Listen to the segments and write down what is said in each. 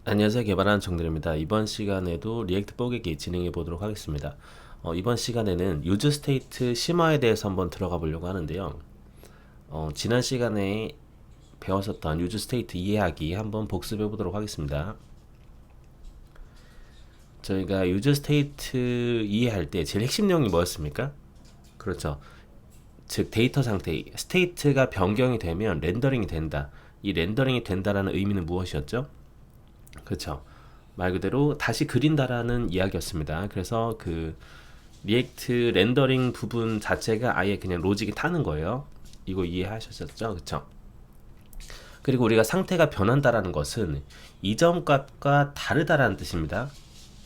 안녕하세요. 개발하는 정들입니다. 이번 시간에도 리액트 뽀개기 진행해 보도록 하겠습니다. 이번 시간에는 유즈 스테이트 심화에 대해서 한번 들어가 보려고 하는데요. 지난 시간에 배웠었던 유즈 스테이트 이해하기 한번 복습해 보도록 하겠습니다. 저희가 유즈 스테이트 이해할 때 제일 핵심 내용이 뭐였습니까? 그렇죠. 즉 데이터 상태, 스테이트가 변경이 되면 렌더링이 된다. 이 렌더링이 된다라는 의미는 무엇이었죠? 그렇죠. 말 그대로 다시 그린다라는 이야기였습니다. 그래서 그 리액트 렌더링 부분 자체가 아예 그냥 로직이 타는 거예요. 이거 이해하셨죠? 그쵸? 그리고 우리가 상태가 변한다라는 것은 이전 값과 다르다라는 뜻입니다.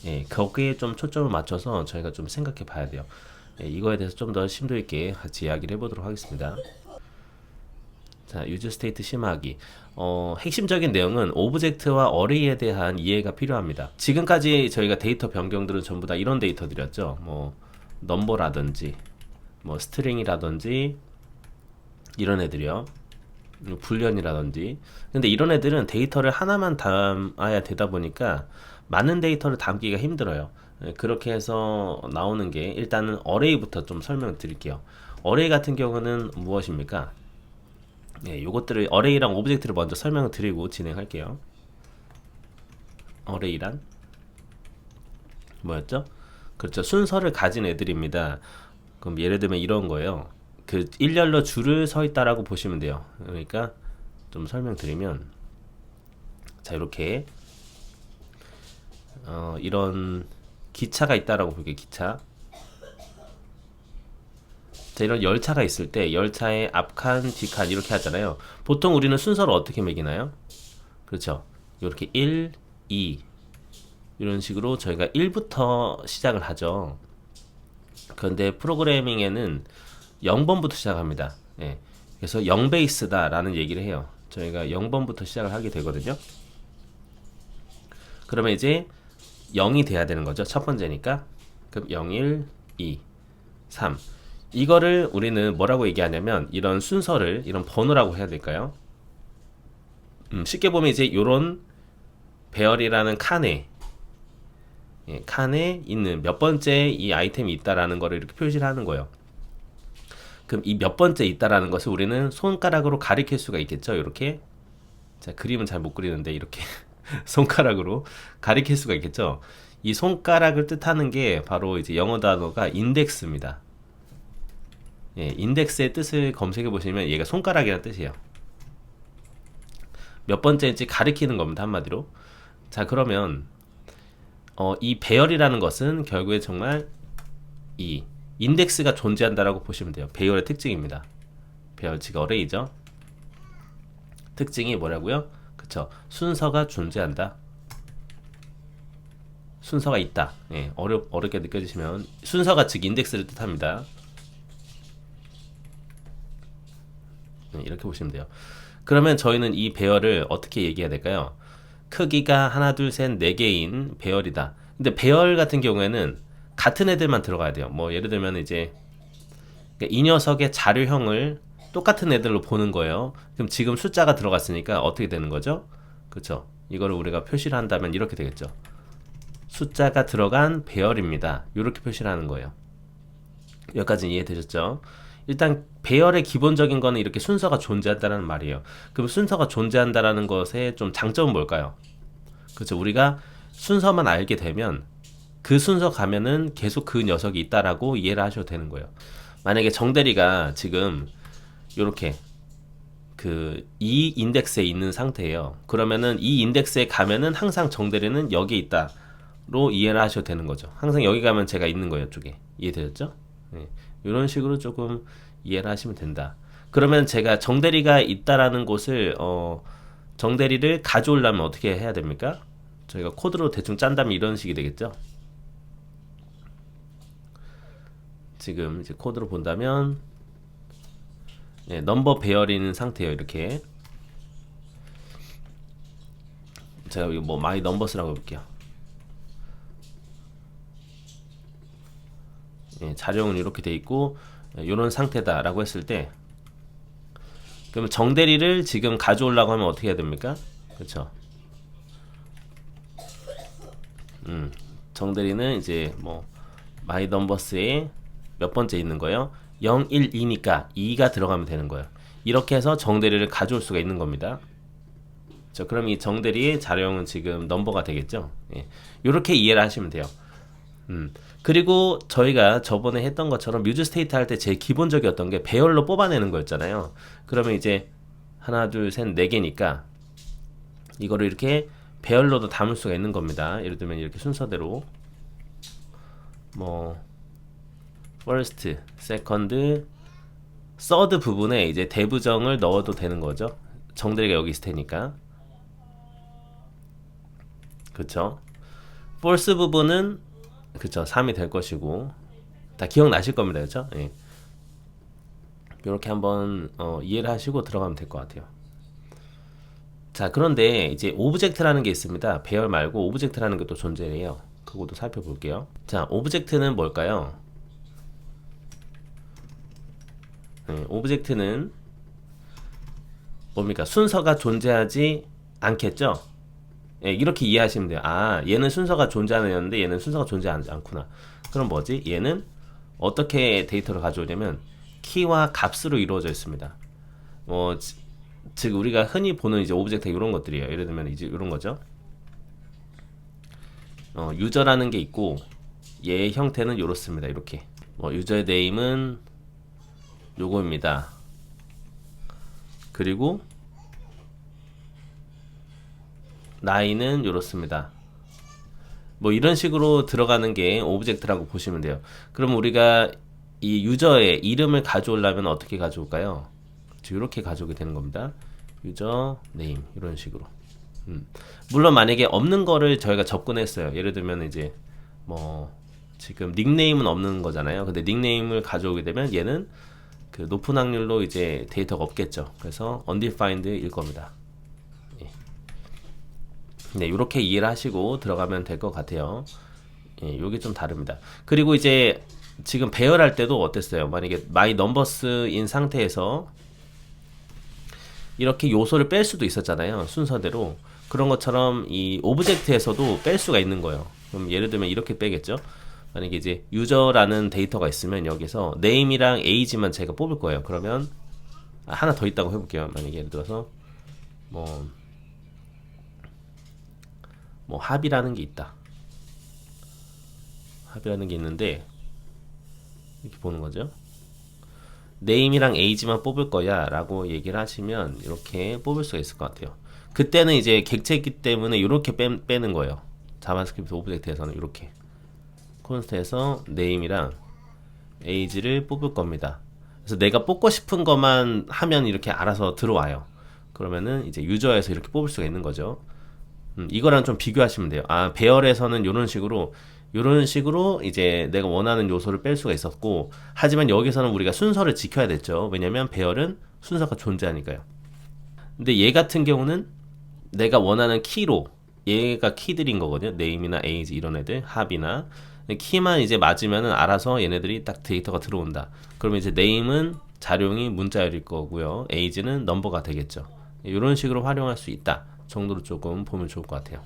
예, 거기에 좀 초점을 맞춰서 저희가 좀 생각해 봐야 돼요. 예, 이거에 대해서 좀 더 심도 있게 같이 이야기를 해보도록 하겠습니다. 자, 유즈 스테이트 심화하기. 핵심적인 내용은 오브젝트와 어레이에 대한 이해가 필요합니다. 지금까지 저희가 데이터 변경들은 전부 다 이런 데이터들이었죠. 뭐 넘버라든지 뭐 스트링이라든지 이런 애들이요. 불련이라든지. 근데 이런 애들은 데이터를 하나만 담아야 되다 보니까 많은 데이터를 담기가 힘들어요. 예, 그렇게 해서 나오는 게 일단은 어레이부터 좀 설명을 드릴게요. 어레이 같은 경우는 무엇입니까? 예, 요것들을 어레이랑 오브젝트를 먼저 설명을 드리고 진행할게요. 어레이란 뭐였죠? 그렇죠. 순서를 가진 애들입니다. 그럼 예를 들면 이런 거예요. 그 일렬로 줄을 서 있다라고 보시면 돼요. 그러니까 좀 설명드리면 자 이렇게 이런 기차가 있다라고 볼게요. 기차. 자, 이런 열차가 있을 때 열차의 앞칸, 뒷칸 이렇게 하잖아요. 보통 우리는 순서를 어떻게 매기나요? 그렇죠. 이렇게 1, 2 이런 식으로 저희가 1부터 시작을 하죠. 그런데 프로그래밍에는 0번부터 시작합니다. 예. 그래서 0 베이스다라는 얘기를 해요. 저희가 0번부터 시작을 하게 되거든요. 그러면 이제 0이 돼야 되는 거죠. 첫 번째니까. 그럼 0, 1, 2, 3. 이거를 우리는 뭐라고 얘기하냐면 이런 순서를 이런 번호라고 해야 될까요? 쉽게 보면 이제 이런 배열이라는 칸에 예, 칸에 있는 몇 번째 이 아이템이 있다라는 거를 이렇게 표시를 하는 거예요. 그럼 이 몇 번째 있다라는 것을 우리는 손가락으로 가리킬 수가 있겠죠. 이렇게 자 그림은 잘 못 그리는데 이렇게 손가락으로 가리킬 수가 있겠죠. 이 손가락을 뜻하는 게 바로 이제 영어 단어가 인덱스입니다. 예, 인덱스의 뜻을 검색해 보시면 얘가 손가락이라는 뜻이에요. 몇 번째인지 가리키는 겁니다. 한마디로. 자 그러면 이 배열이라는 것은 결국에 정말 이 인덱스가 존재한다라고 보시면 돼요. 배열의 특징입니다. 배열 즉 어레이죠. 특징이 뭐라고요? 그쵸. 순서가 존재한다. 순서가 있다. 예, 어렵게 느껴지시면 순서가 즉 인덱스를 뜻합니다. 이렇게 보시면 돼요. 그러면 저희는 이 배열을 어떻게 얘기해야 될까요? 크기가 하나, 둘, 셋, 네 개인 배열이다. 근데 배열 같은 경우에는 같은 애들만 들어가야 돼요. 뭐 예를 들면 이제 이 녀석의 자료형을 똑같은 애들로 보는 거예요. 그럼 지금 숫자가 들어갔으니까 어떻게 되는 거죠? 그렇죠. 이거를 우리가 표시를 한다면 이렇게 되겠죠. 숫자가 들어간 배열입니다. 이렇게 표시를 하는 거예요. 여기까지 이해되셨죠? 일단 배열의 기본적인 거는 이렇게 순서가 존재한다는 말이에요. 그럼 순서가 존재한다라는 것의 좀 장점은 뭘까요? 그렇죠. 우리가 순서만 알게 되면 그 순서 가면은 계속 그 녀석이 있다라고 이해를 하셔도 되는 거예요. 만약에 정대리가 지금 이렇게 그 이 인덱스에 있는 상태예요. 그러면은 이 인덱스에 가면은 항상 정대리는 여기 있다로 이해를 하셔도 되는 거죠. 항상 여기 가면 제가 있는 거예요, 쪽에. 이해되셨죠? 네. 이런 식으로 조금 이해를 하시면 된다. 그러면 제가 정대리가 있다라는 곳을 정대리를 가져오려면 어떻게 해야 됩니까? 저희가 코드로 대충 짠다면 이런 식이 되겠죠. 지금 이제 코드로 본다면 예, 넘버 배열인 상태예요. 이렇게 제가 이거 뭐 마이 넘버스라고 해볼게요. 예, 자료는 이렇게 돼 있고 이런 상태다라고 했을 때 그러면 정대리를 지금 가져오려고 하면 어떻게 해야 됩니까? 그렇죠. 정대리는 이제 뭐 my numbers에 몇 번째 있는 거예요? 0, 1, 2니까 2가 들어가면 되는 거예요. 이렇게 해서 정대리를 가져올 수가 있는 겁니다. 그럼 이 정대리의 자료형은 지금 넘버가 되겠죠. 예. 이렇게 이해를 하시면 돼요. 그리고 저희가 저번에 했던 것처럼 뮤즈 스테이트 할 때 제일 기본적이었던 게 배열로 뽑아내는 거였잖아요. 그러면 이제 하나, 둘, 셋, 네 개니까 이거를 이렇게 배열로도 담을 수가 있는 겁니다. 예를 들면 이렇게 순서대로 뭐 first, second, third 부분에 이제 대부정을 넣어도 되는 거죠. 정대리가 여기 있을 테니까. 그쵸? false 부분은 그쵸 3이 될 것이고 다 기억나실 겁니다. 그쵸? 예. 이렇게 한번 이해를 하시고 들어가면 될 것 같아요. 자, 그런데 이제 오브젝트라는 게 있습니다. 배열 말고 오브젝트라는 게 또 존재해요. 그것도 살펴볼게요. 자, 오브젝트는 뭘까요? 네, 오브젝트는 뭡니까? 순서가 존재하지 않겠죠? 예, 이렇게 이해하시면 돼요. 아, 얘는 순서가 존재하는 애였는데 얘는 순서가 존재하지 않구나. 그럼 뭐지? 얘는 어떻게 데이터를 가져오냐면 키와 값으로 이루어져 있습니다. 즉 우리가 흔히 보는 이제 오브젝트 이런 것들이에요. 예를 들면 이제 이런 거죠. 유저라는 게 있고 얘의 형태는 이렇습니다. 이렇게 유저의 네임은 요거입니다. 그리고 나이는 이렇습니다. 뭐 이런 식으로 들어가는 게 오브젝트라고 보시면 돼요. 그럼 우리가 이 유저의 이름을 가져오려면 어떻게 가져올까요? 이렇게 가져오게 되는 겁니다. 유저 네임 이런 식으로. 물론 만약에 없는 거를 저희가 접근했어요. 예를 들면 이제 뭐 지금 닉네임은 없는 거잖아요. 근데 닉네임을 가져오게 되면 얘는 그 높은 확률로 이제 데이터가 없겠죠. 그래서 undefined일 겁니다. 네, 이렇게 이해를 하시고 들어가면 될 것 같아요. 예, 요게 좀 다릅니다. 그리고 이제 지금 배열할 때도 어땠어요? 만약에 my numbers인 상태에서 이렇게 요소를 뺄 수도 있었잖아요. 순서대로. 그런 것처럼 이 오브젝트에서도 뺄 수가 있는 거예요. 그럼 예를 들면 이렇게 빼겠죠. 만약에 이제 유저라는 데이터가 있으면 여기서 name이랑 age만 제가 뽑을 거예요. 그러면 하나 더 있다고 해볼게요. 만약에 예를 들어서 뭐 합이라는 게 있다. 합이라는 게 있는데 이렇게 보는 거죠. name이랑 age만 뽑을 거야 라고 얘기를 하시면 이렇게 뽑을 수가 있을 것 같아요. 그때는 이제 객체이기 때문에 이렇게 빼는 거예요. 자바스크립트 오브젝트에서는 이렇게 콘스트에서 name이랑 age를 뽑을 겁니다. 그래서 내가 뽑고 싶은 것만 하면 이렇게 알아서 들어와요. 그러면은 이제 유저에서 이렇게 뽑을 수가 있는 거죠. 이거랑 좀 비교하시면 돼요. 아, 배열에서는 이런 식으로 이제 내가 원하는 요소를 뺄 수가 있었고, 하지만 여기서는 우리가 순서를 지켜야 됐죠. 왜냐면 배열은 순서가 존재하니까요. 근데 얘 같은 경우는 내가 원하는 키로, 얘가 키들인 거거든요. 네임이나 에이지 이런 애들, 합이나 키만 이제 맞으면은 알아서 얘네들이 딱 데이터가 들어온다. 그러면 이제 네임은 자료형이 문자열일 거고요. 에이지는 넘버가 되겠죠. 이런 식으로 활용할 수 있다 정도로 조금 보면 좋을 것 같아요.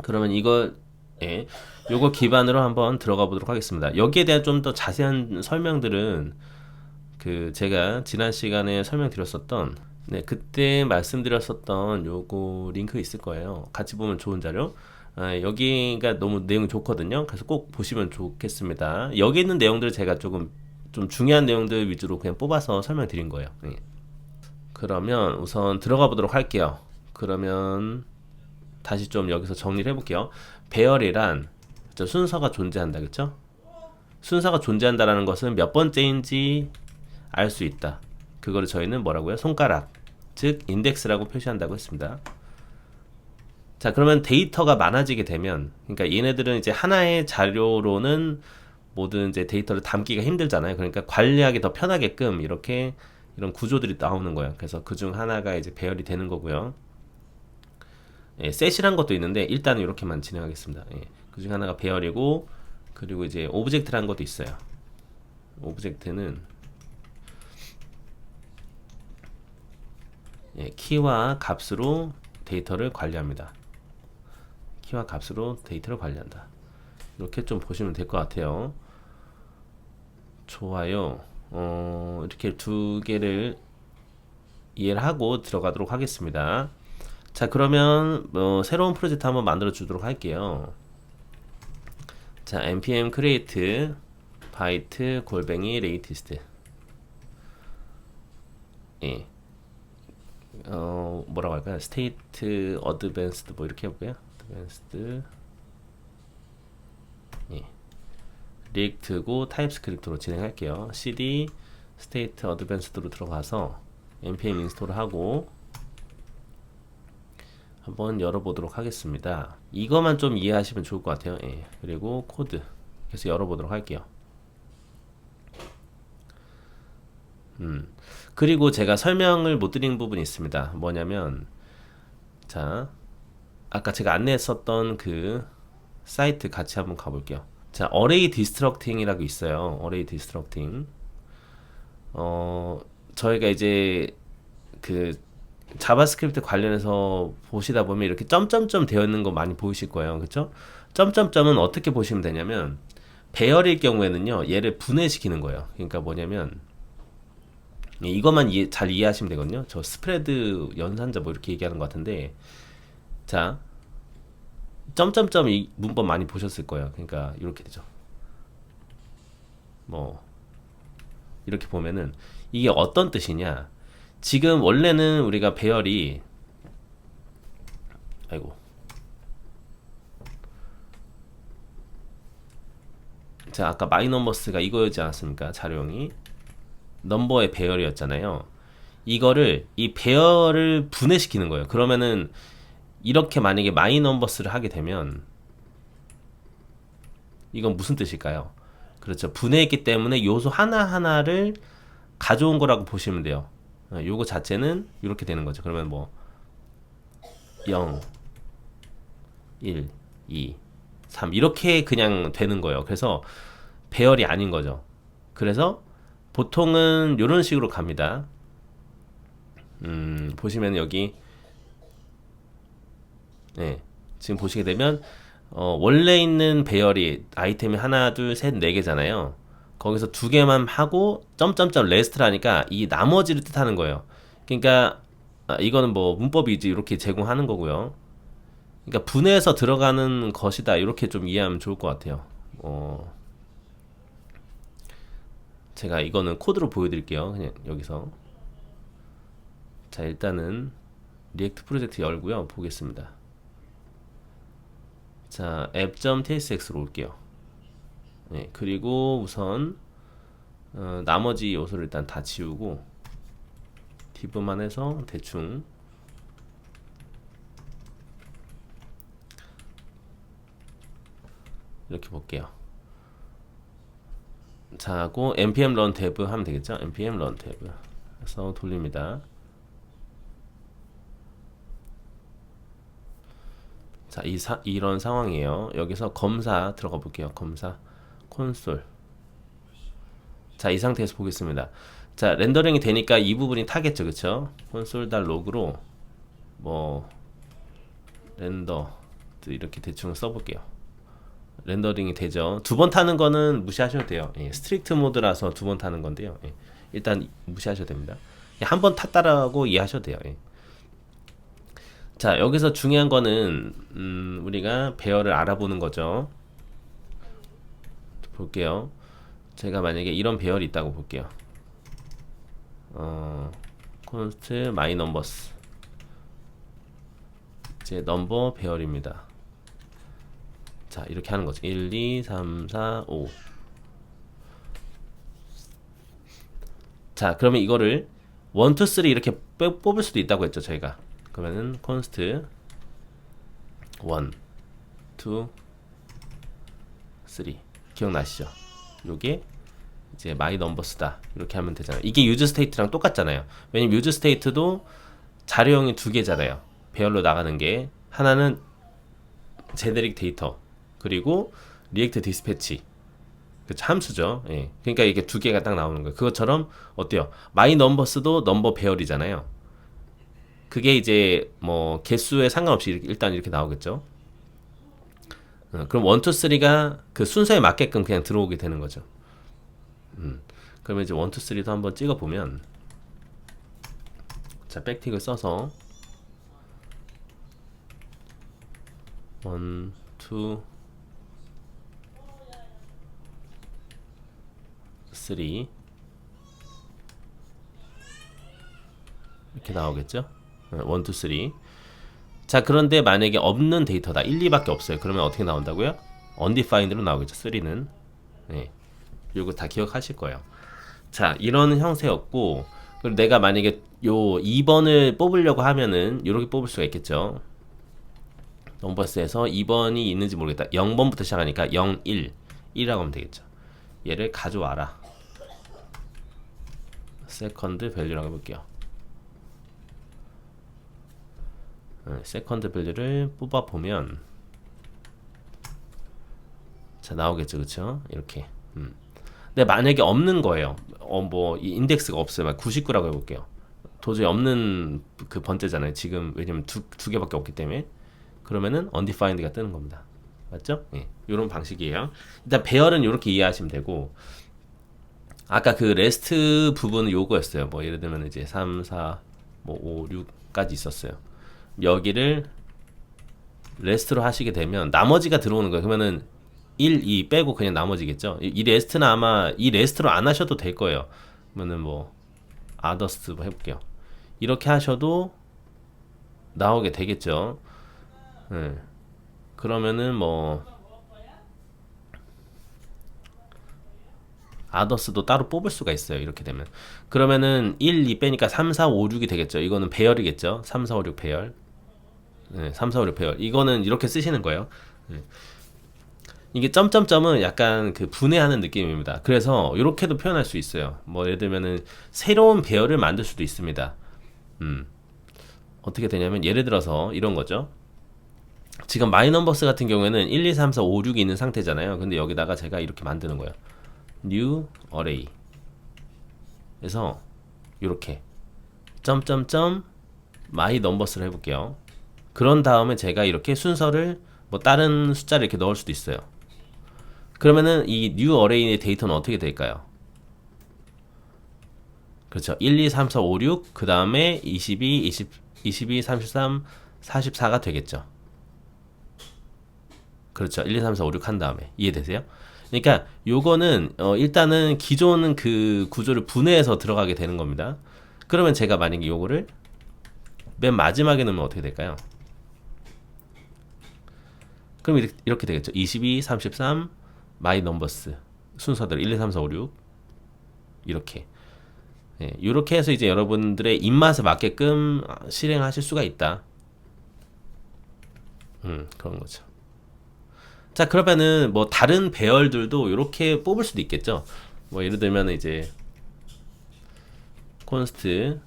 그러면 요거 기반으로 한번 들어가 보도록 하겠습니다. 여기에 대한 좀 더 자세한 설명들은 그 제가 지난 시간에 설명드렸었던 그때 말씀드렸었던 요거 링크 있을 거예요. 같이 보면 좋은 자료. 여기가 너무 내용이 좋거든요. 그래서 꼭 보시면 좋겠습니다. 여기 있는 내용들을 제가 조금 좀 중요한 내용들 위주로 그냥 뽑아서 설명드린 거예요. 그러면 우선 들어가 보도록 할게요. 그러면 다시 좀 여기서 정리를 해볼게요. 배열이란 순서가 존재한다, 그쵸? 순서가 존재한다라는 것은 몇 번째인지 알 수 있다. 그거를 저희는 뭐라고요? 손가락, 즉 인덱스라고 표시한다고 했습니다. 자, 그러면 데이터가 많아지게 되면, 그러니까 얘네들은 이제 하나의 자료로는 모든 이제 데이터를 담기가 힘들잖아요. 그러니까 관리하기 더 편하게끔 이렇게 이런 구조들이 나오는 거예요. 그래서 그 중 하나가 이제 배열이 되는 거고요. 셋이란 것도 있는데 일단은 이렇게만 진행하겠습니다. 그 중 하나가 배열이고, 그리고 이제 오브젝트라는 것도 있어요. 오브젝트는 키와 값으로 데이터를 관리합니다. 키와 값으로 데이터를 관리한다. 이렇게 좀 보시면 될 것 같아요. 좋아요. 이렇게 두 개를 이해를 하고 들어가도록 하겠습니다. 자, 그러면 새로운 프로젝트 한번 만들어 주도록 할게요. 자, npm create byte 골뱅이 latest. 예. 뭐라고 할까요? state advanced 뭐 이렇게 해볼까요? advanced. 예. 리액트고 타입스크립트로 진행할게요. cd state advanced로 들어가서 npm 인스톨을 하고 한번 열어보도록 하겠습니다. 이거만 좀 이해하시면 좋을 것 같아요. 예. 그리고 코드 그래서 열어보도록 할게요. 그리고 제가 설명을 못 드린 부분이 있습니다. 뭐냐면 자, 아까 제가 안내했었던 그 사이트 같이 한번 가볼게요. 자, array destructing이라고 있어요. array destructing. 저희가 이제 그 자바스크립트 관련해서 보시다 보면 이렇게 점점점 되어 있는 거 많이 보이실 거예요. 그쵸? 점점점은 어떻게 보시면 되냐면 배열일 경우에는요, 얘를 분해시키는 거예요. 그러니까 뭐냐면 이것만 잘 이해하시면 되거든요. 저 스프레드 연산자 뭐 이렇게 얘기하는 것 같은데, 자, 점점점 이 문법 많이 보셨을 거예요. 그러니까 이렇게 되죠. 뭐 이렇게 보면은 이게 어떤 뜻이냐? 지금 원래는 우리가 배열이 아이고 자, 아까 마이넘버스가 이거였지 않았습니까? 자료형이 넘버의 배열이었잖아요. 이거를 이 배열을 분해시키는 거예요. 그러면은 이렇게 만약에 마이넘버스를 하게 되면 이건 무슨 뜻일까요? 그렇죠. 분해했기 때문에 요소 하나하나를 가져온 거라고 보시면 돼요. 요거 자체는 이렇게 되는 거죠. 그러면 뭐 0, 1, 2, 3 이렇게 그냥 되는 거예요. 그래서 배열이 아닌 거죠. 그래서 보통은 이런 식으로 갑니다. 보시면 여기 네, 지금 보시게 되면 원래 있는 배열이 아이템이 하나, 둘, 셋, 네 개잖아요. 거기서 두 개만 하고 점점점 레스트라니까 이 나머지를 뜻하는 거예요. 그러니까 이거는 뭐 문법이지 이렇게 제공하는 거고요. 그러니까 분해해서 들어가는 것이다 이렇게 좀 이해하면 좋을 것 같아요. 제가 이거는 코드로 보여드릴게요. 그냥 여기서 자, 일단은 리액트 프로젝트 열고요. 보겠습니다. 자, app.tsx로 올게요. 네, 그리고 우선 나머지 요소를 일단 다 지우고 div만 해서 대충 이렇게 볼게요. 자, 하고 npm run dev 하면 되겠죠? npm run dev 그래서 돌립니다. 자, 이런 상황이에요. 여기서 검사 들어가 볼게요. 검사 콘솔. 자, 이 상태에서 보겠습니다. 자, 렌더링이 되니까 이 부분이 타겠죠. 그쵸? 콘솔.log로 뭐 렌더 이렇게 대충 써볼게요. 렌더링이 되죠. 두 번 타는 거는 무시하셔도 돼요. 예, 스트릭트 모드라서 두 번 타는 건데요. 예, 일단 무시하셔도 됩니다. 예, 한 번 탔다라고 이해하셔도 돼요. 예. 자, 여기서 중요한 거는 우리가 배열을 알아보는 거죠. 볼게요. 제가 만약에 이런 배열이 있다고 볼게요. const my numbers 제 넘버 배열입니다. 자, 이렇게 하는 거죠. 1, 2, 3, 4, 5. 자, 그러면 이거를 1, 2, 3 이렇게 뽑을 수도 있다고 했죠, 저희가. 그러면은 const 1, 2, 3 기억나시죠? 요게 이제 my numbers다 이렇게 하면 되잖아요. 이게 use state랑 똑같잖아요. 왜냐면 use state도 자료형이 두 개잖아요. 배열로 나가는 게 하나는 제네릭 데이터 그리고 리액트 디스패치 그 함수죠. 예. 그러니까 이게 두 개가 딱 나오는 거예요. 그것처럼 어때요? my numbers도 넘버 배열이잖아요. 그게 이제 뭐 개수에 상관없이 일단 이렇게 나오겠죠. 그럼 1, 2, 3가 그 순서에 맞게끔 그냥 들어오게 되는 거죠. 그러면 이제 1, 2, 3도 한번 찍어 보면, 자, 백틱을 써서 1, 2, 3 이렇게 나오겠죠? 1, 2, 3. 자, 그런데 만약에 없는 데이터다. 1, 2밖에 없어요. 그러면 어떻게 나온다고요? undefined로 나오겠죠. 3는. 네. 이거 다 기억하실 거예요. 자, 이런 형태였고, 그리고 내가 만약에 요 2번을 뽑으려고 하면은 이렇게 뽑을 수가 있겠죠. 넘버스에서 2번이 있는지 모르겠다. 0번부터 시작하니까 0, 1, 1이라고 하면 되겠죠. 얘를 가져와라. 세컨드 밸류라고 해볼게요. 세컨드 밸류를 뽑아보면, 자, 나오겠죠. 그쵸? 이렇게. 근데 만약에 없는 거예요. 뭐, 이 인덱스가 없어요. 99라고 해볼게요. 도저히 없는 그 번째잖아요. 지금, 왜냐면 두 개밖에 없기 때문에. 그러면은 undefined가 뜨는 겁니다. 맞죠? 예. 요런 방식이에요. 일단 배열은 이렇게 이해하시면 되고, 아까 그 레스트 부분은 요거였어요. 뭐, 예를 들면 이제 3, 4, 뭐, 5, 6까지 있었어요. 여기를 레스트로 하시게 되면 나머지가 들어오는 거예요. 그러면은 1, 2 빼고 그냥 나머지겠죠. 이 레스트는 아마 이 레스트로 안 하셔도 될 거예요. 그러면은 뭐 others 뭐 해볼게요. 이렇게 하셔도 나오게 되겠죠. 네. 그러면은 뭐 others도 따로 뽑을 수가 있어요. 이렇게 되면 그러면은 1, 2 빼니까 3, 4, 5, 6이 되겠죠. 이거는 배열이겠죠. 3, 4, 5, 6 배열. 네, 3, 4, 5, 6 배열. 이거는 이렇게 쓰시는 거예요. 네. 이게 점점점은 약간 그 분해하는 느낌입니다. 그래서 이렇게도 표현할 수 있어요. 뭐 예를 들면은 새로운 배열을 만들 수도 있습니다. 어떻게 되냐면 예를 들어서 이런 거죠. 지금 마이넘버스 같은 경우에는 1, 2, 3, 4, 5, 6이 있는 상태잖아요. 근데 여기다가 제가 이렇게 만드는 거예요. new array. 그래서 이렇게 점점점 my numbers를 해볼게요. 그런 다음에 제가 이렇게 순서를 뭐 다른 숫자를 이렇게 넣을 수도 있어요. 그러면은 이 new array의 데이터는 어떻게 될까요? 그렇죠. 1, 2, 3, 4, 5, 6, 그 다음에 22, 22, 33, 44가 되겠죠. 그렇죠. 1, 2, 3, 4, 5, 6 한 다음에. 이해되세요? 그러니까 요거는 일단은 기존 그 구조를 분해해서 들어가게 되는 겁니다. 그러면 제가 만약에 요거를 맨 마지막에 넣으면 어떻게 될까요? 그럼 이렇게 되겠죠. 22, 33, my numbers 순서대로 1, 2, 3, 4, 5, 6 이렇게 이렇게 해서 이제 여러분들의 입맛에 맞게끔 실행하실 수가 있다. 그런 거죠. 자, 그러면은 뭐 다른 배열들도 이렇게 뽑을 수도 있겠죠. 뭐 예를 들면 이제 const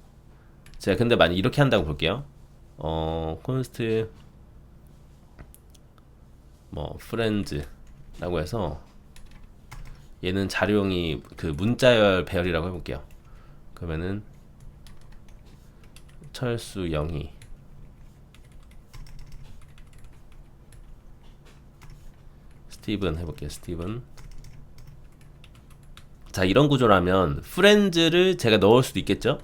제가 근데 만약 이렇게 한다고 볼게요. const 뭐 friends라고 해서 얘는 자료용이 그 문자열 배열이라고 해볼게요. 그러면은 철수 영희 스티븐 해볼게요. 스티븐. 자, 이런 구조라면 프렌즈를 제가 넣을 수도 있겠죠.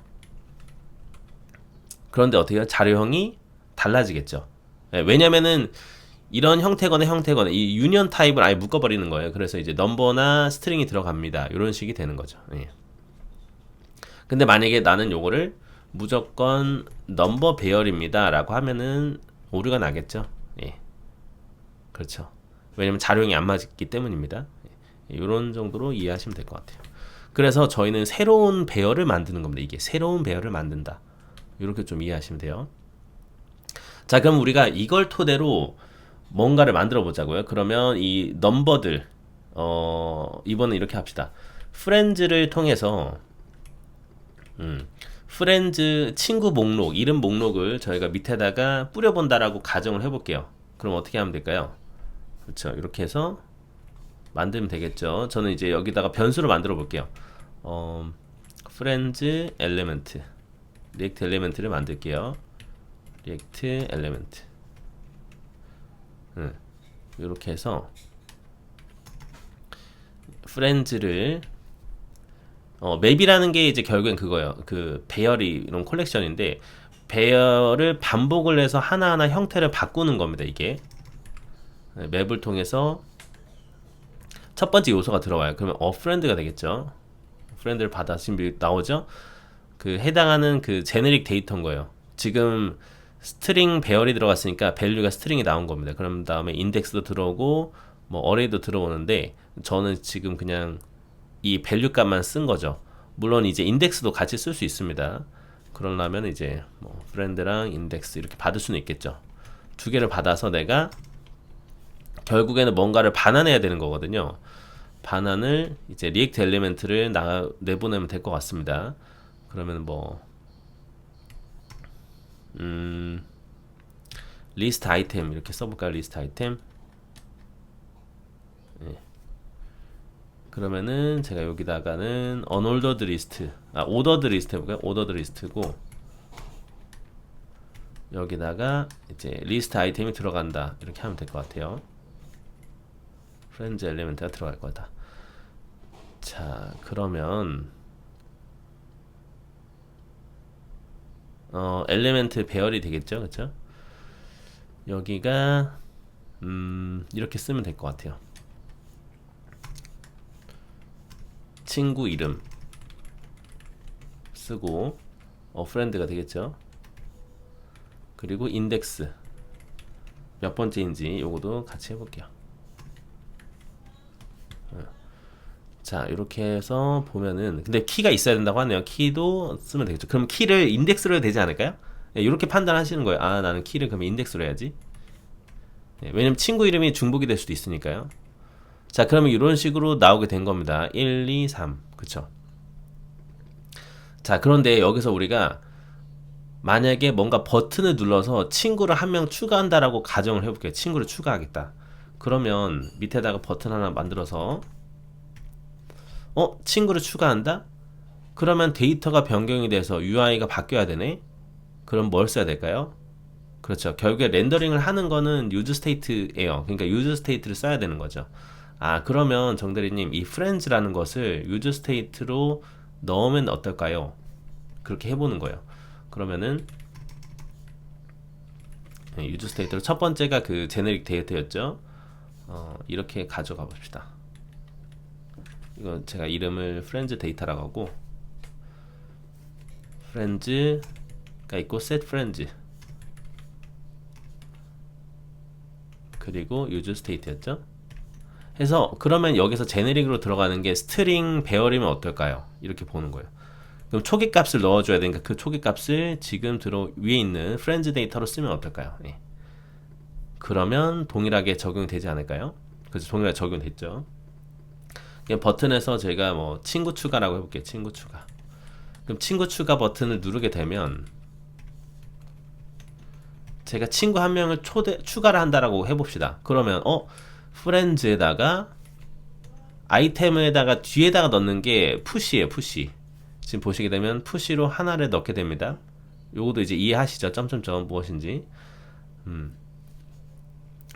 그런데 어떻게 해요? 자료형이 달라지겠죠. 왜냐면은 이런 형태거나 이 유니언 타입을 아예 묶어버리는 거예요. 그래서 이제 넘버나 스트링이 들어갑니다. 이런 식이 되는 거죠. 예. 근데 만약에 나는 요거를 무조건 넘버 배열입니다 라고 하면은 오류가 나겠죠. 예. 그렇죠. 왜냐면 자료형이 안 맞기 때문입니다. 이런 정도로 이해하시면 될 것 같아요. 그래서 저희는 새로운 배열을 만드는 겁니다. 이게 새로운 배열을 만든다. 이렇게 좀 이해하시면 돼요. 자, 그럼 우리가 이걸 토대로 뭔가를 만들어 보자고요. 그러면 이 넘버들 이번엔 이렇게 합시다. 프렌즈를 통해서 프렌즈 친구 목록, 이름 목록을 저희가 밑에다가 뿌려본다라고 가정을 해볼게요. 그럼 어떻게 하면 될까요? 그렇죠. 이렇게 해서 만들면 되겠죠. 저는 이제 여기다가 변수를 만들어 볼게요. friends element 리액트 엘리멘트를 만들게요. 리액트 엘리멘트. 이렇게 해서 프렌즈를 맵이라는 게 이제 결국엔 그거예요. 그 배열이 이런 콜렉션인데 배열을 반복을 해서 하나하나 형태를 바꾸는 겁니다. 이게 맵을 통해서 첫 번째 요소가 들어와요. 그러면 프렌드가 되겠죠. 프렌드를 받아 지금 나오죠. 그 해당하는 그 제네릭 데이터인 거예요. 지금 스트링 배열이 들어갔으니까 밸류가 스트링이 나온 겁니다. 그럼 다음에 인덱스도 들어오고 뭐 어레이도 들어오는데 저는 지금 그냥 이 밸류 값만 쓴 거죠. 물론 이제 인덱스도 같이 쓸 수 있습니다. 그러려면 이제 뭐 프렌드랑 인덱스 이렇게 받을 수는 있겠죠. 두 개를 받아서 내가 결국에는 뭔가를 반환해야 되는 거거든요. 반환을 이제 리액트 엘리멘트를 내보내면 될 것 같습니다. 그러면 뭐 리스트 아이템 이렇게 써볼까요? 리스트 아이템. 네. 그러면은 제가 여기다가는 unordered list, ordered list 해볼까요? ordered list고 여기다가 이제 리스트 아이템이 들어간다 이렇게 하면 될 것 같아요. 프렌즈 엘리멘트가 들어갈 거다. 자, 그러면 엘리멘트 배열이 되겠죠, 그렇죠? 여기가 이렇게 쓰면 될 것 같아요. 친구 이름 쓰고 프렌드가 되겠죠. 그리고 인덱스 몇 번째인지 요거도 같이 해볼게요. 자, 이렇게 해서 보면은 근데 키가 있어야 된다고 하네요. 키도 쓰면 되겠죠. 그럼 키를 인덱스로 해야 되지 않을까요? 네, 이렇게 판단하시는 거예요. 아, 나는 키를 그럼 인덱스로 해야지. 네, 왜냐면 친구 이름이 중복이 될 수도 있으니까요. 자, 그러면 이런 식으로 나오게 된 겁니다. 1, 2, 3. 그쵸? 자, 그런데 여기서 우리가 만약에 뭔가 버튼을 눌러서 친구를 한 명 추가한다라고 가정을 해볼게요. 친구를 추가하겠다. 그러면 밑에다가 버튼 하나 만들어서 친구를 추가한다? 그러면 데이터가 변경이 돼서 UI가 바뀌어야 되네? 그럼 뭘 써야 될까요? 그렇죠. 결국에 렌더링을 하는 거는 유즈 스테이트예요. 그러니까 유즈 스테이트를 써야 되는 거죠. 아, 그러면 정대리님 이 friends라는 것을 유즈 스테이트로 넣으면 어떨까요? 그렇게 해보는 거예요. 그러면은 유즈 스테이트로 첫 번째가 그 제네릭 데이터였죠. 이렇게 가져가 봅시다. 이건 제가 이름을 friends 데이터라고 하고 friends가 있고 set friends 그리고 use state였죠. 해서 그러면 여기서 제네릭으로 들어가는 게 스트링 배열이면 어떨까요? 이렇게 보는 거예요. 그럼 초기 값을 넣어줘야 되니까 그 초기 값을 지금 위에 있는 friends 데이터로 쓰면 어떨까요? 예. 그러면 동일하게 적용이 되지 않을까요? 그래서 동일하게 적용됐죠. 버튼에서 제가 뭐 친구 추가라고 해볼게요. 친구 추가. 그럼 친구 추가 버튼을 누르게 되면 제가 친구 한 명을 추가를 한다라고 해봅시다. 그러면 프렌즈에다가 아이템에다가 뒤에다가 넣는 게 푸시예요. 푸시. 지금 보시게 되면 푸시로 하나를 넣게 됩니다. 요것도 이제 이해하시죠? 점점점 무엇인지.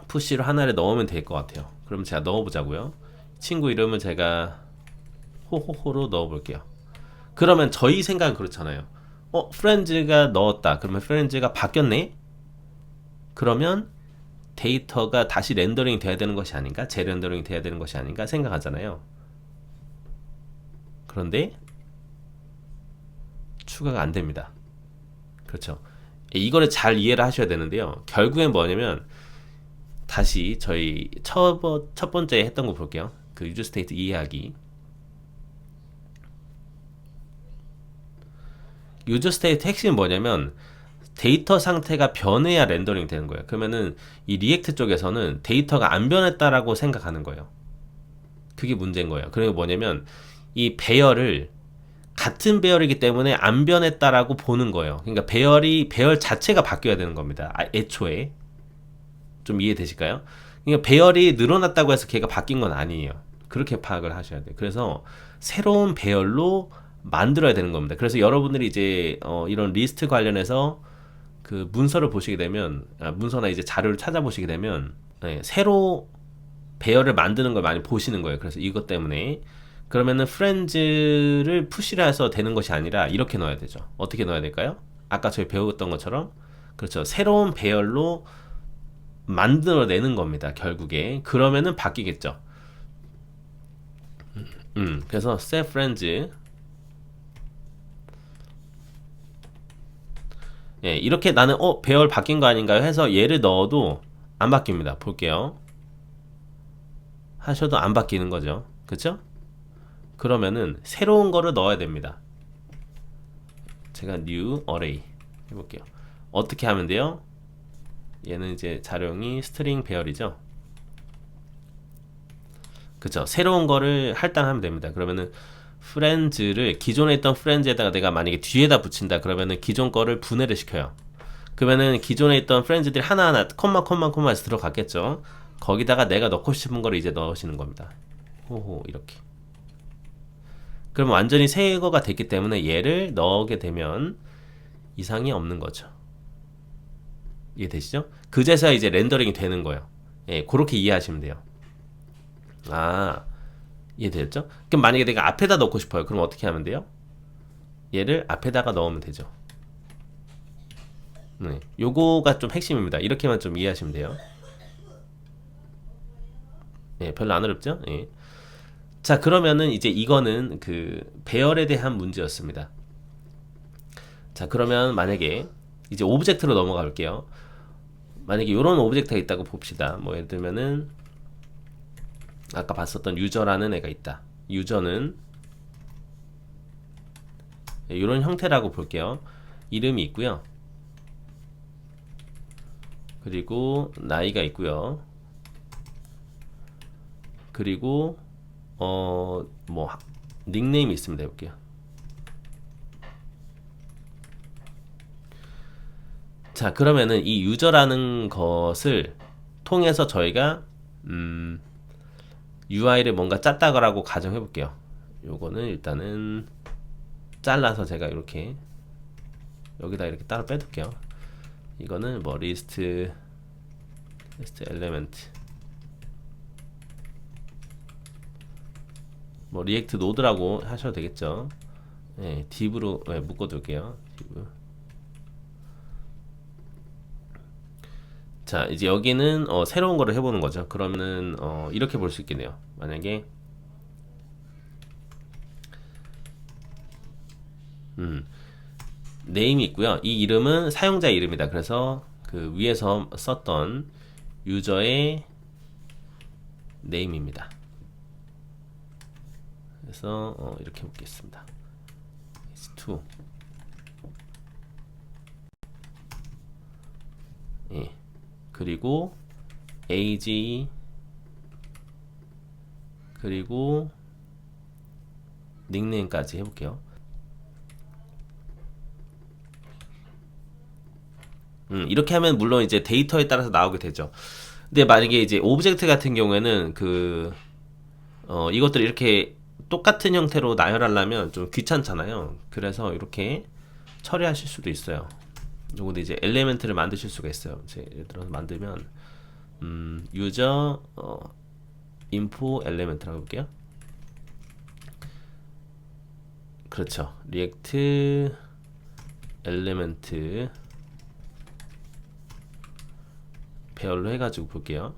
푸시로 하나를 넣으면 될 것 같아요. 그럼 제가 넣어보자고요. 친구 이름은 제가 호호호로 넣어볼게요. 그러면 저희 생각은 그렇잖아요. 프렌즈가 넣었다. 그러면 프렌즈가 바뀌었네? 그러면 데이터가 다시 렌더링이 돼야 되는 것이 아닌가? 재렌더링이 돼야 되는 것이 아닌가? 생각하잖아요. 그런데 추가가 안 됩니다. 그렇죠. 이거를 잘 이해를 하셔야 되는데요. 결국엔 뭐냐면 다시 저희 첫 번째 했던 거 볼게요. 그 유즈 스테이트 이해하기. 유저 스테이트 핵심은 뭐냐면 데이터 상태가 변해야 렌더링 되는 거예요. 그러면은 이 리액트 쪽에서는 데이터가 안 변했다라고 생각하는 거예요. 그게 문제인 거예요. 그리고 뭐냐면 이 배열을 같은 배열이기 때문에 안 변했다라고 보는 거예요. 그러니까 배열 자체가 바뀌어야 되는 겁니다. 애초에 좀 이해되실까요? 그러니까 배열이 늘어났다고 해서 걔가 바뀐 건 아니에요. 그렇게 파악을 하셔야 돼요. 그래서 새로운 배열로 만들어야 되는 겁니다. 그래서 여러분들이 이제 이런 리스트 관련해서 그 문서를 보시게 되면 문서나 이제 자료를 찾아보시게 되면 네, 새로 배열을 만드는 걸 많이 보시는 거예요. 그래서 이것 때문에 그러면은 프렌즈를 푸시를 해서 되는 것이 아니라 이렇게 넣어야 되죠. 어떻게 넣어야 될까요? 아까 저희 배웠던 것처럼 그렇죠. 새로운 배열로 만들어내는 겁니다. 결국에 그러면은 바뀌겠죠. 그래서 set friends 예, 이렇게 나는 배열 바뀐 거 아닌가요? 해서 얘를 넣어도 안 바뀝니다. 볼게요. 하셔도 안 바뀌는 거죠. 그쵸? 그러면은 새로운 거를 넣어야 됩니다. 제가 new array 해볼게요. 어떻게 하면 돼요? 얘는 이제 자료형이 스트링 배열이죠. 그쵸? 새로운 거를 할당하면 됩니다. 그러면은 friends를 기존에 있던 friends에다가 내가 만약에 뒤에다 붙인다 그러면은 기존 거를 분해를 시켜요. 그러면은 기존에 있던 friends들이 하나하나 콤마에서 들어갔겠죠. 거기다가 내가 넣고 싶은 거를 이제 넣으시는 겁니다. 호호 이렇게. 그럼 완전히 새 거가 됐기 때문에 얘를 넣게 되면 이상이 없는 거죠. 이해되시죠? 그제서야 이제 렌더링이 되는 거예요. 예, 그렇게 이해하시면 돼요. 아, 이해됐죠? 그럼 만약에 내가 앞에다 넣고 싶어요. 그럼 어떻게 하면 돼요? 얘를 앞에다가 넣으면 되죠. 네, 요거가 좀 핵심입니다. 이렇게만 좀 이해하시면 돼요. 예, 별로 안 어렵죠? 예. 자, 그러면은 이제 이거는 그 배열에 대한 문제였습니다. 자, 그러면 만약에 이제 오브젝트로 넘어가 볼게요. 만약에 이런 오브젝트가 있다고 봅시다. 뭐 예를 들면은 아까 봤었던 유저라는 애가 있다. 유저는 이런 형태라고 볼게요. 이름이 있고요. 그리고 나이가 있고요. 그리고 뭐 닉네임이 있습니다. 해볼게요. 자, 그러면은 이 유저라는 것을 통해서 저희가 UI를 뭔가 짰다고 가정해 볼게요. 요거는 일단은 잘라서 제가 이렇게 여기다 이렇게 따로 빼둘게요. 이거는 뭐 리스트 엘리멘트 뭐 리액트 노드라고 하셔도 되겠죠. 네, div로 묶어둘게요. div. 자, 이제 여기는 새로운 거를 해보는 거죠. 그러면은 이렇게 볼 수 있겠네요. 만약에 네임이 있고요. 이 이름은 사용자 이름이다. 그래서 그 위에서 썼던 유저의 네임입니다. 그래서 이렇게 해보겠습니다. is2 예. 그리고 age 그리고 닉네임까지 해볼게요. 이렇게 하면 물론 이제 데이터에 따라서 나오게 되죠. 근데 만약에 이제 오브젝트 같은 경우에는 이것들을 이렇게 똑같은 형태로 나열하려면 좀 귀찮잖아요. 그래서 이렇게 처리하실 수도 있어요. 요거도 이제 엘리멘트를 만드실 수가 있어요. 이제 예를 들어서 만들면 유저 인포 엘리멘트라고 해볼게요. 그렇죠. 리액트 엘리멘트 배열로 해가지고 볼게요.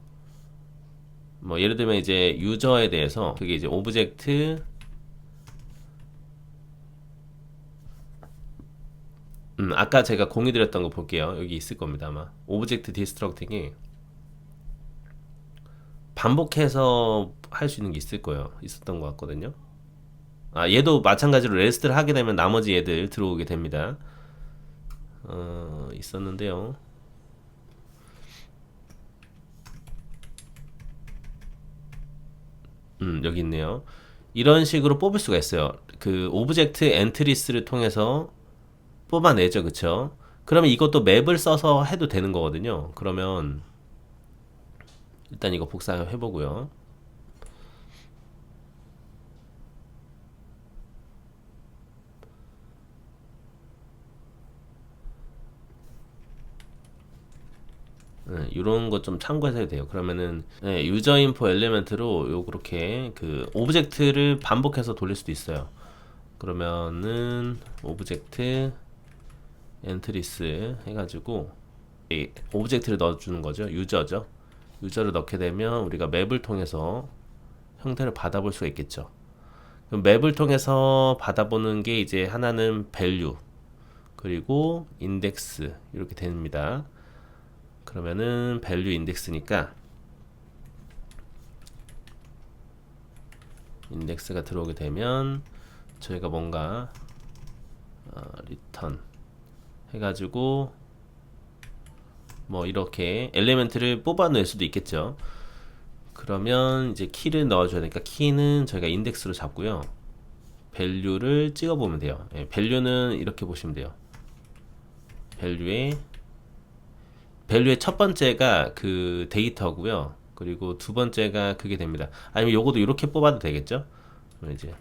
뭐 예를 들면 이제 유저에 대해서 그게 이제 오브젝트 아까 제가 공유 드렸던 거 볼게요. 여기 있을 겁니다. 아마 오브젝트 디스트럭팅이 반복해서 할 수 있는 게 있을 거예요. 있었던 것 같거든요. 아, 얘도 마찬가지로 레스트를 하게 되면 나머지 얘들 들어오게 됩니다. 있었는데요. 여기 있네요. 이런 식으로 뽑을 수가 있어요. 그 오브젝트 엔트리스를 통해서 뽑아내죠, 그쵸? 그러면 이것도 맵을 써서 해도 되는 거거든요. 그러면 일단 이거 복사해 보고요. 이런 것 좀 참고해서 해야 돼요. 그러면은 유저 인포 엘리멘트로 요렇게 그 오브젝트를 반복해서 돌릴 수도 있어요. 그러면은 오브젝트 엔트리스 해가지고 이 오브젝트를 넣어주는 거죠. 유저죠. 유저를 넣게 되면 우리가 맵을 통해서 형태를 받아볼 수가 있겠죠. 그럼 맵을 통해서 받아보는 게 이제 하나는 value 그리고 인덱스 이렇게 됩니다. 그러면은 value 인덱스니까 인덱스가 들어오게 되면 저희가 뭔가 return 해가지고 뭐 이렇게 엘리멘트를 뽑아낼 수도 있겠죠. 그러면 이제 키를 넣어줘야 되니까 키는 저희가 인덱스로 잡고요. value를 찍어보면 돼요. value는 이렇게 보시면 돼요. value의 첫 번째가 그 데이터고요. 그리고 두 번째가 그게 됩니다. 아니면 요거도 이렇게 뽑아도 되겠죠. 그러면 이제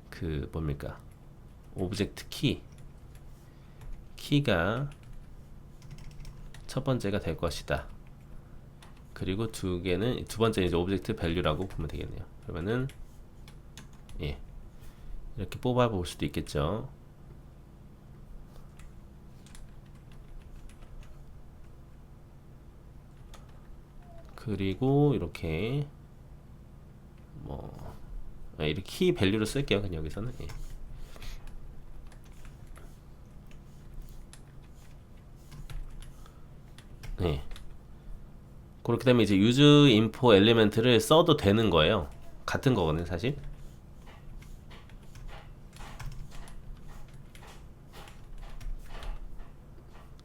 그 뭡니까 오브젝트 키가 첫 번째가 될 것이다. 그리고 두 번째는 이제 오브젝트 밸류라고 보면 되겠네요. 그러면은 이렇게 뽑아 볼 수도 있겠죠. 그리고 이렇게 뭐 이렇게 키 밸류로 쓸게요. 그냥 여기서는 그렇게 되면 이제 use info 엘리멘트를 써도 되는 거예요. 같은 거거든요, 사실.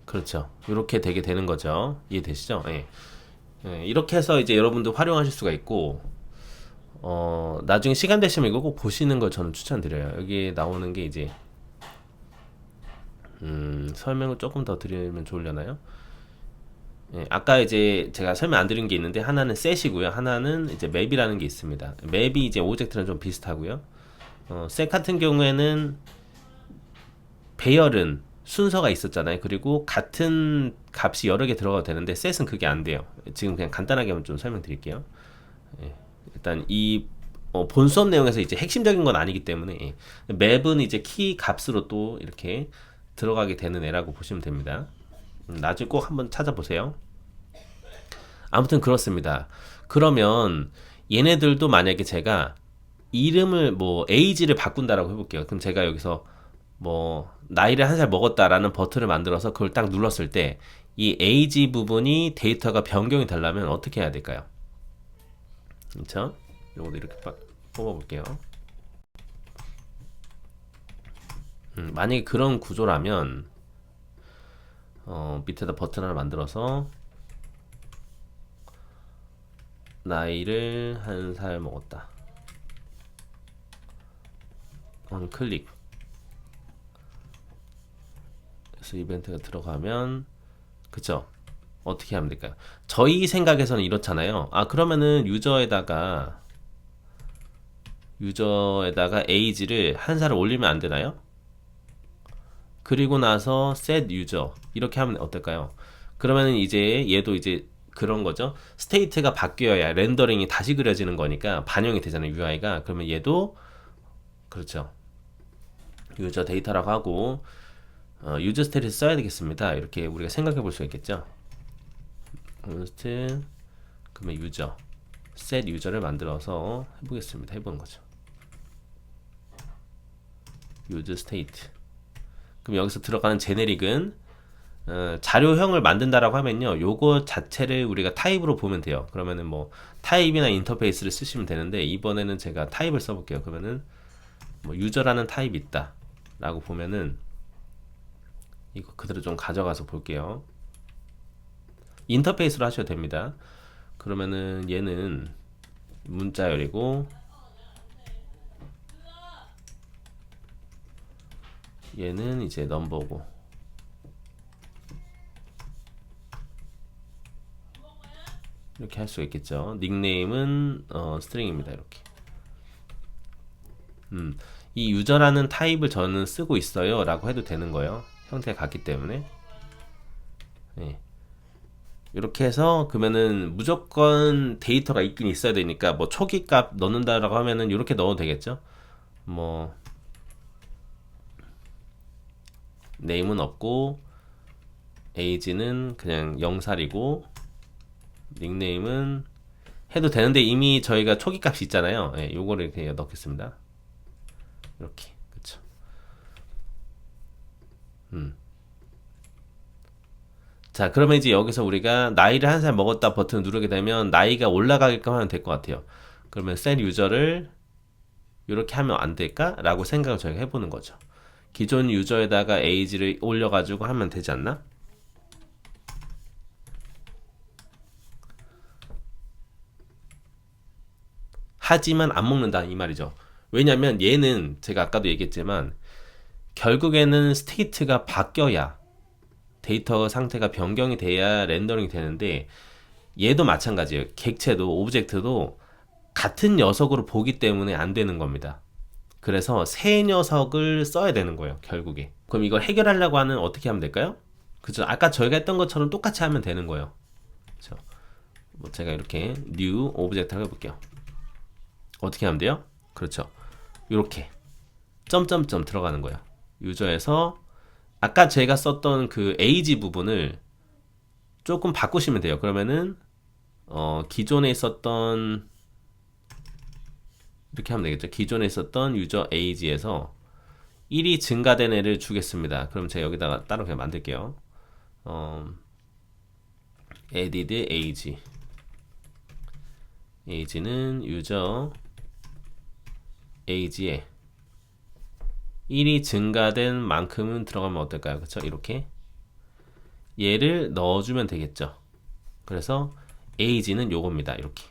그렇죠. 이렇게 되게 되는 거죠. 이해되시죠? 이렇게 해서 이제 여러분도 활용하실 수가 있고, 나중에 시간 되시면 이거 꼭 보시는 걸 저는 추천드려요. 여기에 나오는 게 이제, 설명을 조금 더 드리면 좋으려나요? 아까 이제 제가 설명 안 드린 게 있는데, 하나는 셋이고요. 하나는 이제 맵이라는 게 있습니다. 맵이 이제 오브젝트랑 좀 비슷하고요. 셋 같은 경우에는 배열은 순서가 있었잖아요. 그리고 같은 값이 여러 개 들어가도 되는데 셋은 그게 안 돼요. 지금 그냥 간단하게 한번 좀 설명드릴게요. 일단 이 본 수업 내용에서 이제 핵심적인 건 아니기 때문에 맵은 이제 키 값으로 또 이렇게 들어가게 되는 애라고 보시면 됩니다. 나중에 꼭 한번 찾아보세요. 아무튼 그렇습니다. 그러면 얘네들도 만약에 제가 이름을 뭐 age를 바꾼다라고 해볼게요. 그럼 제가 여기서 뭐 나이를 한 살 먹었다라는 버튼을 만들어서 그걸 딱 눌렀을 때 이 age 부분이 데이터가 변경이 되려면 어떻게 해야 될까요? 그렇죠? 요거도 이렇게 뽑아볼게요. 만약에 그런 구조라면 밑에다 버튼 하나 만들어서 나이를 한 살 먹었다. 클릭. 그래서 이벤트가 들어가면 그쵸? 어떻게 하면 될까요? 저희 생각에서는 이렇잖아요. 그러면은 유저에다가 age를 한 살을 올리면 안 되나요? 그리고 나서 set user 이렇게 하면 어떨까요? 그러면은 이제 얘도 이제 그런 거죠. 스테이트가 바뀌어야 렌더링이 다시 그려지는 거니까 반영이 되잖아요. UI가. 그러면 얘도 그렇죠. 유저 데이터라고 하고 유저 스테이트 써야 되겠습니다. 이렇게 우리가 생각해 볼 수 있겠죠. const 그러면 유저 set 유저를 만들어서 해보겠습니다. 해보는 거죠. use state. 그럼 여기서 들어가는 제네릭은 자료형을 만든다라고 하면요, 요거 자체를 우리가 타입으로 보면 돼요. 그러면은 뭐 타입이나 인터페이스를 쓰시면 되는데 이번에는 제가 타입을 써볼게요. 그러면은 뭐 유저라는 타입이 있다 라고 보면은 이거 그대로 좀 가져가서 볼게요. 인터페이스로 하셔도 됩니다. 그러면은 얘는 문자열이고 얘는 이제 넘버고 이렇게 할 수가 있겠죠. 닉네임은 스트링입니다. 이렇게. 이 유저라는 타입을 저는 쓰고 있어요 라고 해도 되는 거예요. 형태가 같기 때문에. 예. 이렇게 해서 그러면은 무조건 데이터가 있긴 있어야 되니까 뭐 초기 값 넣는다라고 하면은 이렇게 넣어도 되겠죠. 뭐 네임은 없고 에이지는 그냥 0살이고 닉네임은 해도 되는데 이미 저희가 초기 값이 있잖아요. 예, 요거를 그냥 넣겠습니다. 이렇게. 그쵸. 자, 그러면 이제 여기서 우리가 나이를 한 살 먹었다 버튼을 누르게 되면 나이가 올라가게끔 하면 될 것 같아요. 그러면 셋 유저를 이렇게 하면 안 될까? 라고 생각을 저희가 해보는 거죠. 기존 유저에다가 에이지를 올려가지고 하면 되지 않나? 하지만 안 먹는다 이 말이죠. 왜냐면 얘는 제가 아까도 얘기했지만 결국에는 스테이트가 바뀌어야 데이터 상태가 변경이 돼야 렌더링이 되는데 얘도 마찬가지예요. 객체도 오브젝트도 같은 녀석으로 보기 때문에 안 되는 겁니다. 그래서 새 녀석을 써야 되는 거예요. 결국에. 그럼 이걸 해결하려고 하는 어떻게 하면 될까요? 그죠? 아까 저희가 했던 것처럼 똑같이 하면 되는 거예요. 그렇죠? 뭐 제가 이렇게 new 오브젝트를 해볼게요. 어떻게 하면 돼요? 그렇죠. 이렇게 점점점 들어가는 거예요. 유저에서 아까 제가 썼던 그 age 부분을 조금 바꾸시면 돼요. 그러면은 기존에 있었던 이렇게 하면 되겠죠. 기존에 있었던 유저 age에서 1이 증가된 애를 주겠습니다. 그럼 제가 여기다가 따로 그냥 만들게요. added age age는 유저 age에 1이 증가된 만큼은 들어가면 어떨까요? 그쵸? 이렇게 얘를 넣어주면 되겠죠. 그래서 age는 요겁니다. 이렇게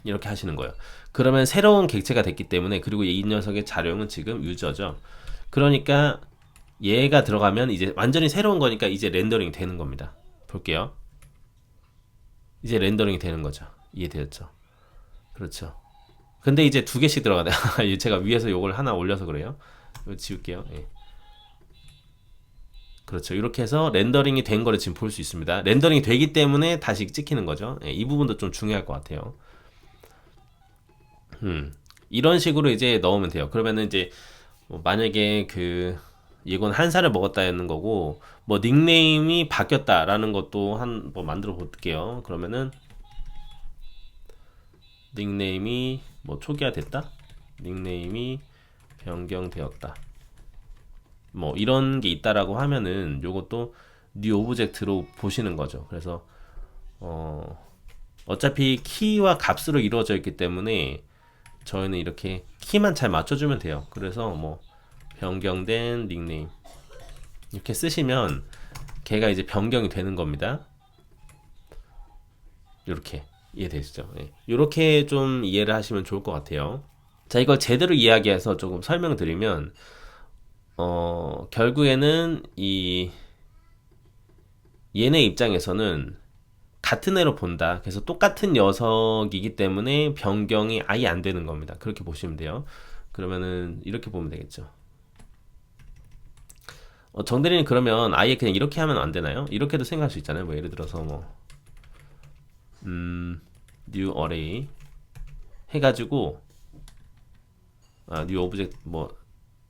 이렇게 하시는 거예요. 그러면 새로운 객체가 됐기 때문에 그리고 이 녀석의 자료는 지금 유저죠. 그러니까 얘가 들어가면 이제 완전히 새로운 거니까 이제 렌더링이 되는 겁니다. 볼게요. 이제 렌더링이 되는 거죠. 이해되었죠? 그렇죠. 근데 이제 두 개씩 들어가네. 제가 위에서 요걸 하나 올려서 그래요. 이거 지울게요. 예. 그렇죠. 이렇게 해서 렌더링이 된 거를 지금 볼 수 있습니다. 렌더링이 되기 때문에 다시 찍히는 거죠. 예, 이 부분도 좀 중요할 것 같아요. 이런 식으로 이제 넣으면 돼요. 그러면은 이제 뭐 만약에 그 이건 한 살을 먹었다는 거고 뭐 닉네임이 바뀌었다라는 것도 한 뭐 만들어 볼게요. 그러면은 닉네임이 뭐 초기화됐다? 닉네임이 변경되었다. 뭐 이런 게 있다라고 하면은 요것도 뉴 오브젝트로 보시는 거죠. 그래서 어차피 키와 값으로 이루어져 있기 때문에 저희는 이렇게 키만 잘 맞춰주면 돼요. 그래서 뭐 변경된 닉네임 이렇게 쓰시면 걔가 이제 변경이 되는 겁니다. 이렇게 이해되시죠? 예. 이렇게 좀 이해를 하시면 좋을 것 같아요. 자, 이걸 제대로 이야기해서 조금 설명드리면 결국에는 이 얘네 입장에서는 같은 애로 본다. 그래서 똑같은 녀석이기 때문에 변경이 아예 안 되는 겁니다. 그렇게 보시면 돼요. 그러면은 이렇게 보면 되겠죠. 정대리는 그러면 아예 그냥 이렇게 하면 안 되나요? 이렇게도 생각할 수 있잖아요. 뭐 예를 들어서 뭐 new array 해가지고 new object 뭐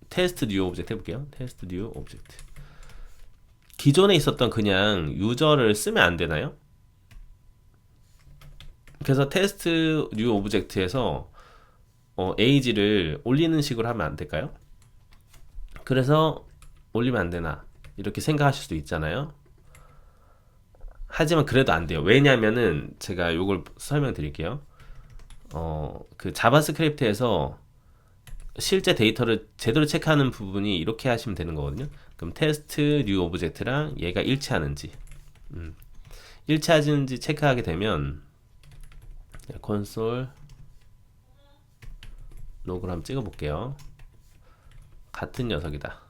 테스트 new object 해볼게요. 테스트 new object. 기존에 있었던 그냥 유저를 쓰면 안 되나요? 그래서 테스트 뉴 오브젝트에서 age를 올리는 식으로 하면 안 될까요? 그래서 올리면 안 되나 이렇게 생각하실 수도 있잖아요. 하지만 그래도 안 돼요. 왜냐면은 제가 요걸 설명드릴게요. 그 자바스크립트에서 실제 데이터를 제대로 체크하는 부분이 이렇게 하시면 되는 거거든요. 그럼 테스트 뉴 오브젝트랑 얘가 일치하는지 일치하는지 체크하게 되면 콘솔 로그를 한번 찍어 볼게요. 같은 녀석이다.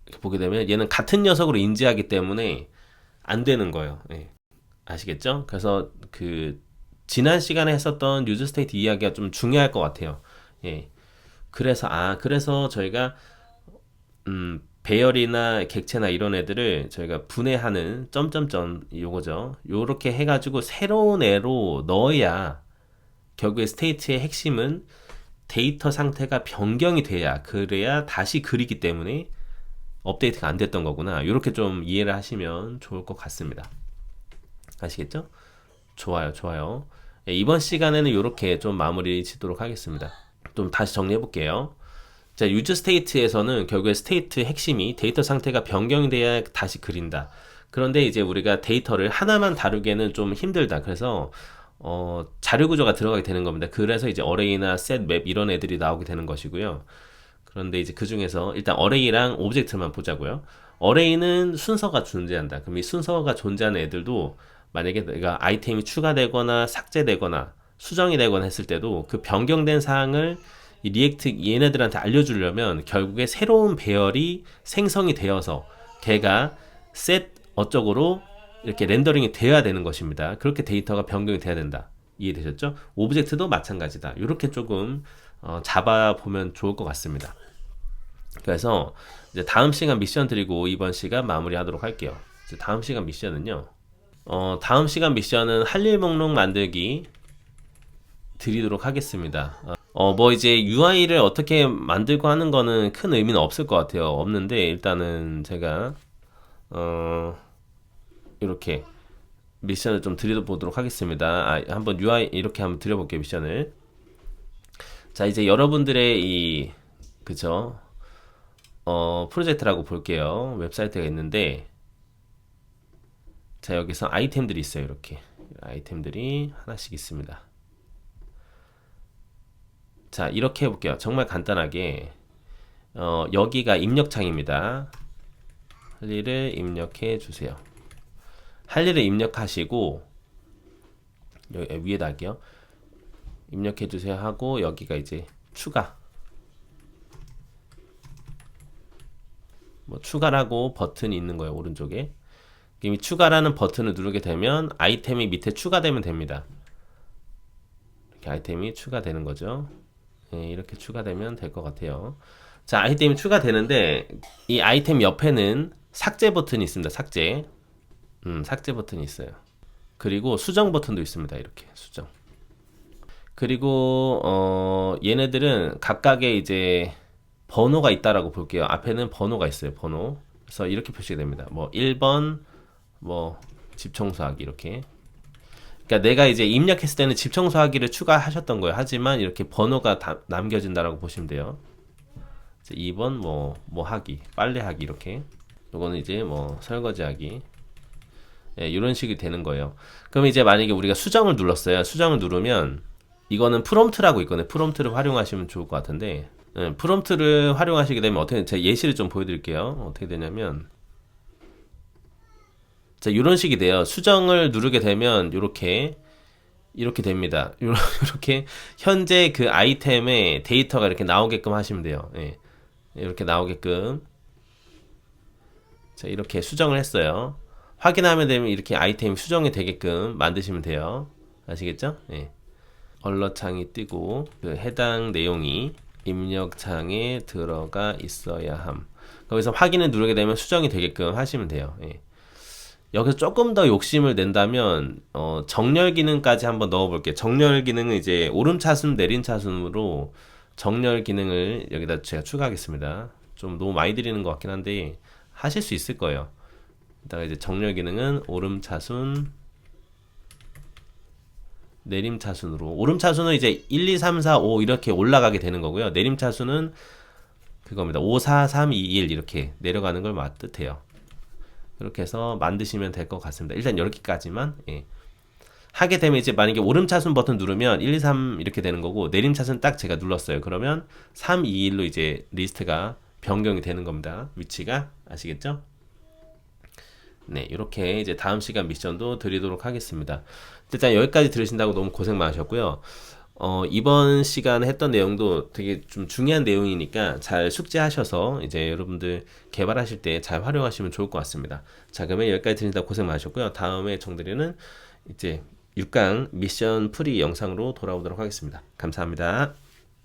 이렇게 보게 되면 얘는 같은 녀석으로 인지하기 때문에 안 되는 거예요. 예. 아시겠죠? 그래서 그 지난 시간에 했었던 유즈 스테이트 이야기가 좀 중요할 것 같아요. 예. 그래서 저희가 배열이나 객체나 이런 애들을 저희가 분해하는 점점점 요거죠. 요렇게 해가지고 새로운 애로 넣어야 결국에 스테이트의 핵심은 데이터 상태가 변경이 돼야 그래야 다시 그리기 때문에 업데이트가 안 됐던 거구나. 이렇게 좀 이해를 하시면 좋을 것 같습니다. 아시겠죠? 좋아요, 좋아요. 예, 이번 시간에는 이렇게 좀 마무리 짓도록 하겠습니다. 좀 다시 정리해 볼게요. 자, 유즈 스테이트에서는 결국에 스테이트 핵심이 데이터 상태가 변경이 돼야 다시 그린다. 그런데 이제 우리가 데이터를 하나만 다루기에는 좀 힘들다. 그래서 자료 구조가 들어가게 되는 겁니다. 그래서 이제 어레이나 set, 맵 이런 애들이 나오게 되는 것이고요. 그런데 이제 그 중에서 일단 어레이랑 오브젝트만 보자고요. 어레이는 순서가 존재한다. 그럼 이 순서가 존재하는 애들도 만약에 내가 아이템이 추가되거나 삭제되거나 수정이 되거나 했을 때도 그 변경된 사항을 이 리액트 얘네들한테 알려주려면 결국에 새로운 배열이 생성이 되어서 걔가 set 어쩌고로 이렇게 렌더링이 돼야 되는 것입니다. 그렇게 데이터가 변경이 돼야 된다. 이해되셨죠? 오브젝트도 마찬가지다. 이렇게 조금 잡아보면 좋을 것 같습니다. 그래서 이제 다음 시간 미션 드리고 이번 시간 마무리하도록 할게요. 이제 다음 시간 미션은요. 다음 시간 미션은 할 일 목록 만들기 드리도록 하겠습니다. 뭐 이제 UI를 어떻게 만들고 하는 거는 큰 의미는 없을 것 같아요. 없는데 일단은 제가 이렇게 미션을 좀 드려보도록 하겠습니다. 한번 UI 이렇게 한번 드려볼게요. 미션을. 자, 이제 여러분들의 그죠? 프로젝트라고 볼게요. 웹사이트가 있는데, 자, 여기서 아이템들이 있어요. 이렇게. 아이템들이 하나씩 있습니다. 자, 이렇게 해볼게요. 정말 간단하게. 여기가 입력창입니다. 할 일을 입력해 주세요. 할 일을 입력하시고, 여기 위에다 할게요. 입력해 주세요 하고, 여기가 이제 추가. 뭐 추가라고 버튼이 있는 거예요. 오른쪽에. 이 추가라는 버튼을 누르게 되면 아이템이 밑에 추가되면 됩니다. 이렇게 아이템이 추가되는 거죠. 네, 이렇게 추가되면 될 것 같아요. 자, 아이템이 추가되는데 이 아이템 옆에는 삭제 버튼이 있습니다. 삭제. 삭제 버튼이 있어요. 그리고 수정 버튼도 있습니다. 이렇게 수정. 그리고 얘네들은 각각의 이제 번호가 있다라고 볼게요. 앞에는 번호가 있어요. 번호. 그래서 이렇게 표시가 됩니다. 뭐 1번 뭐 집 청소하기 이렇게. 그러니까 내가 이제 입력했을 때는 집 청소하기를 추가하셨던 거예요. 하지만 이렇게 번호가 남겨진다라고 보시면 돼요. 2번 뭐 하기, 빨래하기 이렇게. 요거는 이제 뭐 설거지하기. 예, 이런 식이 되는 거예요. 그럼 이제 만약에 우리가 수정을 눌렀어요. 수정을 누르면 이거는 프롬프트라고 있거든요. 프롬프트를 활용하시면 좋을 것 같은데, 프롬프트를 활용하시게 되면 어떻게, 제가 예시를 좀 보여드릴게요. 어떻게 되냐면, 자, 이런 식이 돼요. 수정을 누르게 되면 이렇게 됩니다. 이렇게 현재 그 아이템의 데이터가 이렇게 나오게끔 하시면 돼요. 예. 이렇게 나오게끔. 자, 이렇게 수정을 했어요. 확인하면 되면 이렇게 아이템이 수정이 되게끔 만드시면 돼요. 아시겠죠? 예. 얼러창이 뜨고 그 해당 내용이 입력창에 들어가 있어야 함. 거기서 확인을 누르게 되면 수정이 되게끔 하시면 돼요. 예. 여기서 조금 더 욕심을 낸다면 정렬 기능까지 한번 넣어볼게요. 정렬 기능은 이제 오름차순 내림차순으로 정렬 기능을 여기다 제가 추가하겠습니다. 좀 너무 많이 드리는 것 같긴 한데 하실 수 있을 거예요. 이따가 이제 정렬 기능은 오름차순 내림차순으로, 오름차순은 이제 1, 2, 3, 4, 5 이렇게 올라가게 되는 거고요. 내림차순은 그겁니다. 5, 4, 3, 2, 1 이렇게 내려가는 걸 뜻해요. 이렇게 해서 만드시면 될 것 같습니다. 일단 이렇게까지만. 예. 하게 되면 이제 만약에 오름차순 버튼 누르면 1, 2, 3 이렇게 되는 거고, 내림차순 딱 제가 눌렀어요. 그러면 3, 2, 1로 이제 리스트가 변경이 되는 겁니다. 위치가. 아시겠죠? 네, 이렇게 이제 다음 시간 미션도 드리도록 하겠습니다. 일단 여기까지 들으신다고 너무 고생 많으셨고요. 이번 시간에 했던 내용도 되게 좀 중요한 내용이니까 잘 숙지하셔서 이제 여러분들 개발하실 때 잘 활용하시면 좋을 것 같습니다. 자, 그러면 여기까지 들으신다고 고생 많으셨고요. 다음에 정드리는 이제 6강 미션 풀이 영상으로 돌아오도록 하겠습니다. 감사합니다.